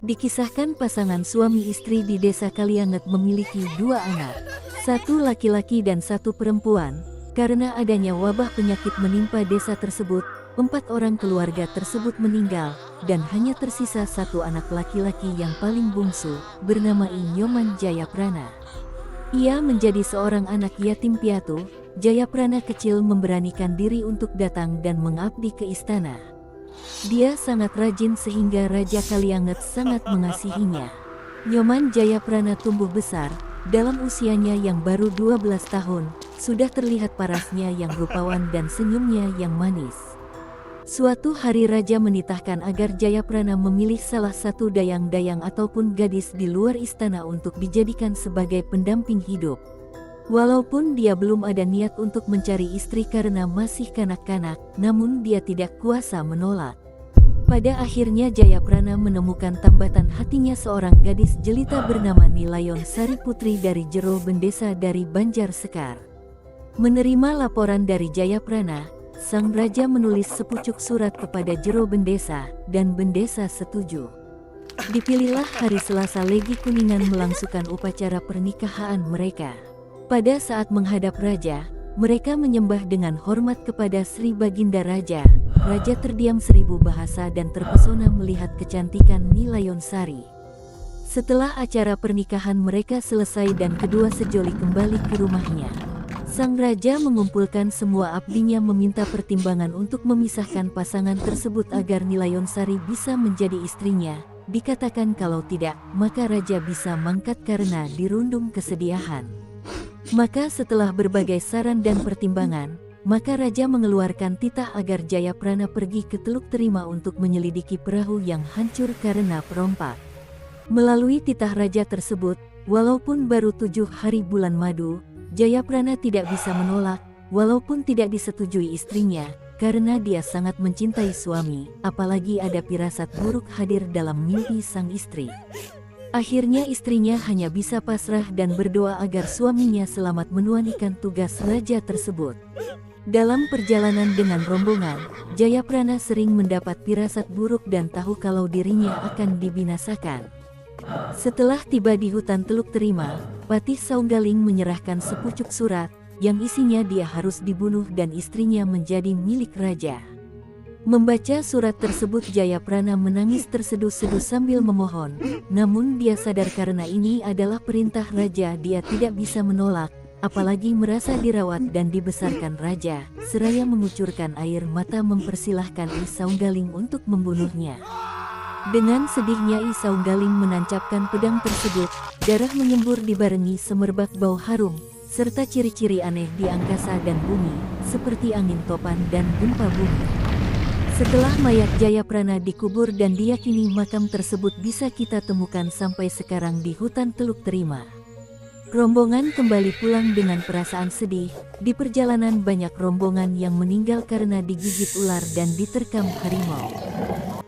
Dikisahkan pasangan suami istri di desa Kalianget memiliki dua anak, satu laki-laki dan satu perempuan. Karena adanya wabah penyakit menimpa desa tersebut, 4 orang keluarga tersebut meninggal, dan hanya tersisa satu anak laki-laki yang paling bungsu, bernama I Nyoman Jayaprana. Ia menjadi seorang anak yatim piatu. Jayaprana kecil memberanikan diri untuk datang dan mengabdi ke istana. Dia sangat rajin sehingga Raja Kalianget sangat mengasihinya. Nyoman Jayaprana tumbuh besar. Dalam usianya yang baru 12 tahun, sudah terlihat parasnya yang rupawan dan senyumnya yang manis. Suatu hari raja menitahkan agar Jayaprana memilih salah satu dayang-dayang ataupun gadis di luar istana untuk dijadikan sebagai pendamping hidup. Walaupun dia belum ada niat untuk mencari istri karena masih kanak-kanak, namun dia tidak kuasa menolak. Pada akhirnya Jayaprana menemukan tambatan hatinya seorang gadis jelita bernama Nilayon Sari Putri dari Jero Bendesa dari Banjar Sekar. Menerima laporan dari Jayaprana, sang raja menulis sepucuk surat kepada Jero Bendesa, dan Bendesa setuju. Dipilihlah hari Selasa Legi Kuningan melangsungkan upacara pernikahan mereka. Pada saat menghadap raja, mereka menyembah dengan hormat kepada Sri Baginda Raja. Raja terdiam 1000 bahasa dan terpesona melihat kecantikan Nilayon Sari. Setelah acara pernikahan mereka selesai dan kedua sejoli kembali ke rumahnya, sang raja mengumpulkan semua abdinya meminta pertimbangan untuk memisahkan pasangan tersebut agar Nilayon Sari bisa menjadi istrinya. Dikatakan kalau tidak, maka raja bisa mangkat karena dirundung kesedihan. Maka setelah berbagai saran dan pertimbangan, maka raja mengeluarkan titah agar Jayaprana pergi ke Teluk Terima untuk menyelidiki perahu yang hancur karena perompak. Melalui titah raja tersebut, walaupun baru 7 hari bulan madu, Jayaprana tidak bisa menolak, walaupun tidak disetujui istrinya, karena dia sangat mencintai suami, apalagi ada firasat buruk hadir dalam mimpi sang istri. Akhirnya istrinya hanya bisa pasrah dan berdoa agar suaminya selamat menunaikan tugas raja tersebut. Dalam perjalanan dengan rombongan, Jayaprana sering mendapat firasat buruk dan tahu kalau dirinya akan dibinasakan. Setelah tiba di hutan Teluk Terima, Patih Saunggaling menyerahkan sepucuk surat, yang isinya dia harus dibunuh dan istrinya menjadi milik raja. Membaca surat tersebut Jayaprana menangis terseduh-seduh sambil memohon, namun dia sadar karena ini adalah perintah raja dia tidak bisa menolak. Apalagi merasa dirawat dan dibesarkan raja, seraya mengucurkan air mata mempersilahkan I Saunggaling untuk membunuhnya. Dengan sedihnya I Saunggaling menancapkan pedang tersebut, darah menyembur dibarengi semerbak bau harum, serta ciri-ciri aneh di angkasa dan bumi, seperti angin topan dan gempa bumi. Setelah mayat Jayaprana dikubur dan diyakini makam tersebut bisa kita temukan sampai sekarang di hutan Teluk Terima. Rombongan kembali pulang dengan perasaan sedih. Di perjalanan banyak rombongan yang meninggal karena digigit ular dan diterkam harimau.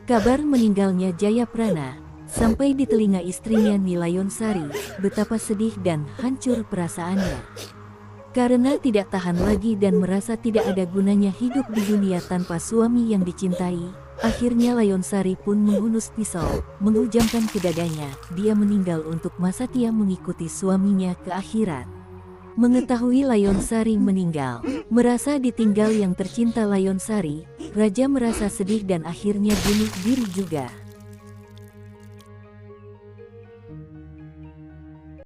Kabar meninggalnya Jayaprana sampai di telinga istrinya Nilayon Sari. Betapa sedih dan hancur perasaannya. Karena tidak tahan lagi dan merasa tidak ada gunanya hidup di dunia tanpa suami yang dicintai, akhirnya Layon Sari pun menghunus pisau, menghujamkan ke dadanya. Dia meninggal untuk Masatya mengikuti suaminya ke akhirat. Mengetahui Layon Sari meninggal, merasa ditinggal yang tercinta Layon Sari, raja merasa sedih dan akhirnya bunuh diri juga.